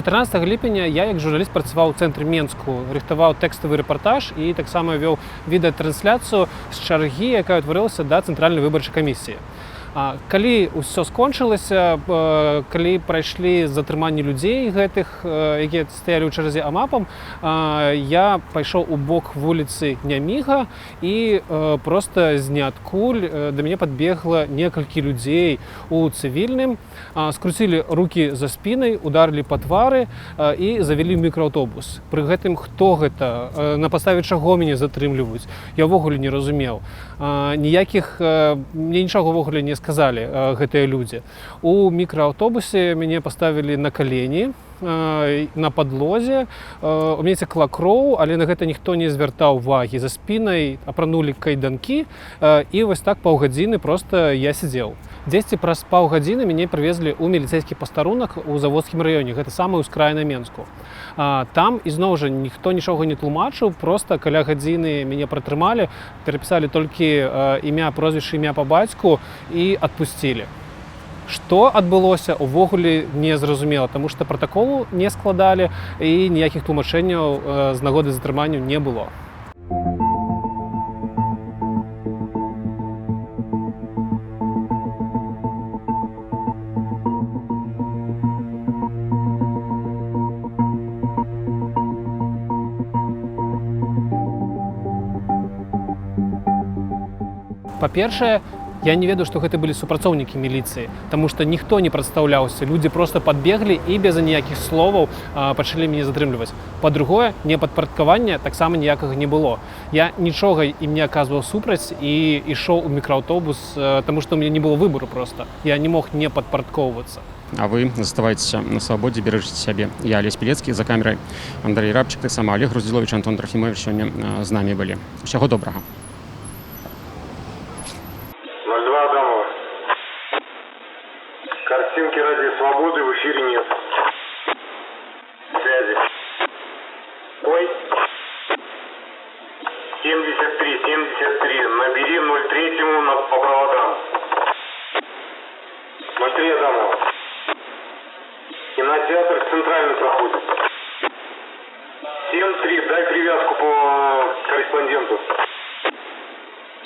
14 ліпеня я як журналіст працаваў у цэнтры Менску, рыхтаваў тэкставы рэпартаж і таксама вёў відэатрансляцыю з чаргі, якая ўтварылася да цэнтральнай выбарчай камісіі. Калі ўсё скончылася, калі прайшлі затрыманні людзей гэтых, якія стаялі ў чарзе амапам, я пайшоў у бок вуліцы Няміга і проста з ніадкуль да мяне падбегла некалькі людзей у цывільным, скруцілі рукі за спінай, ударылі па твары і завялі мікрааўтобус. Пры гэтым хто гэта, на падставе чаго мяне затрымліваюць, я ўвогуле не разумеў. Мне нічога ўвогуле не сказалі гэтыя людзі. У мікрааўтобусе мяне паставілі на калені, на падлозе, у мяне цякла кроў, але на гэта ніхто не звяртаў увагі. За спінай апранулі кайданкі і вось так паўгадзіны проста я сидзеў. Дзесьці праз паўгадзіны мяне прывезлі ў міліцэйскі пастарунак у заводскім раёне, гэта самая ўскраіна Менску. Там ізноў жа ніхто нічога не тлумачыў, проста каля гадзіны мяне пратрымалі, перапісалі толькі імя, прозвішча, імя па бацьку і адпусцілі. Што адбылося, увогуле не зразумела, таму што пратаколу не складалі і ніякіх тлумачэнняў з нагоды затрымання не было. Па-першае, я не ведаю, што гэта былі супрацоўнікі міліцыі, таму што ніхто не прадстаўляўся, людзі проста падбеглі і без ніякіх словаў пачалі мяне затрымліваць. Па-другое, непадпарадкавання таксама ніякага не было. Я нічога ім не аказваў супраць і ішоў у мікрааўтобус, таму што ў мяне не было выбару проста. Я не мог не падпарадкоўвацца. А вы заставаецеся на свабодзе, бережыце сябе. Я Алесь Пілецкі, за камерай Андрэй Рабчык, таксама Олег Груздзіловіч, Антон Трофімович сёння з намі былі. Усяго добрага. Картинки ради свободы в эфире нет. Связи. Ой. 73. Набери 03 по проводам. 03 Адамова. Кинотеатр центральный проходит. 7-3. Дай привязку по корреспонденту.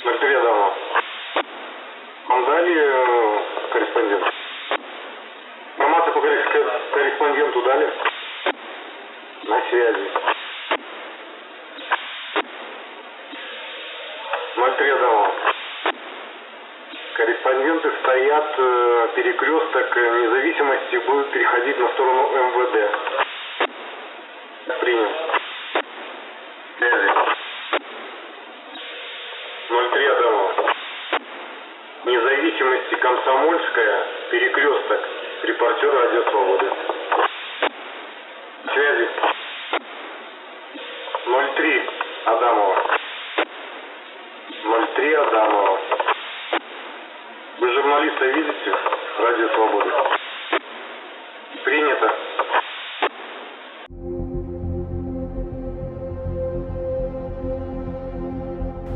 03 Адамова. Вам дали корреспондент? Информацию по корреспонденту дали? На связи. 03 Адамова. Корреспонденты стоят, перекресток независимости будут переходить на сторону МВД. Принял. Связи. 03 Адамова. Независимости Комсомольская, перекресток. Репортер Радио Свободы. Связи. 03 Адамова. 03 Адамова. Вы журналиста видите? Радио Свободы. Принято.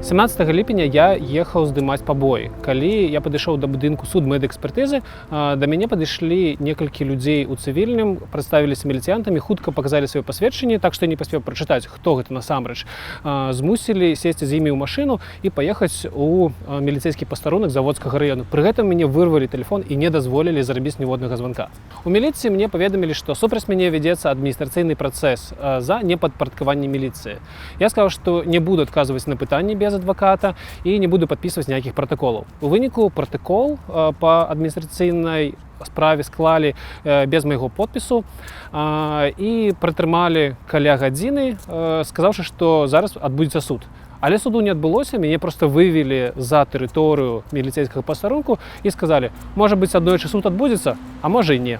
17 ліпеня я ехаў здымаць пабоі. Калі я падышоў да будынку судмэдэкспертызы, да мяне падышлі некалькі людзей у цывільным, прадставіліся міліцыянтамі, хутка паказалі сваё пасведчанне, так што я не паспеў прачытаць, хто гэта насамрэч. Змусілі сесці з імі ў машыну і паехаць у міліцэйскі пастарунак заводскага раёну. Пры гэтым мяне вырвалі тэлефон і не дазволілі зарабіць ніводнага званка. У міліцыі мне паведамілі, што супраць мяне вядзецца адміністрацыйны працэс за непадпарадкаванне міліцыі. Я сказаў, што не буду адказваць на пытанні без адваката і не буду падпісваць ніякіх пратаколаў. У выніку пратакол па адміністрацыйнай справе склалі без майго подпісу і пратрымалі каля гадзіны, сказаўшы, што зараз адбудзецца суд. Але суду не адбылося, мяне проста вывелі за тэрыторыю міліцэйскага пастарунку і сказалі, можа быць, аднойчы суд адбудзецца, а можа і не.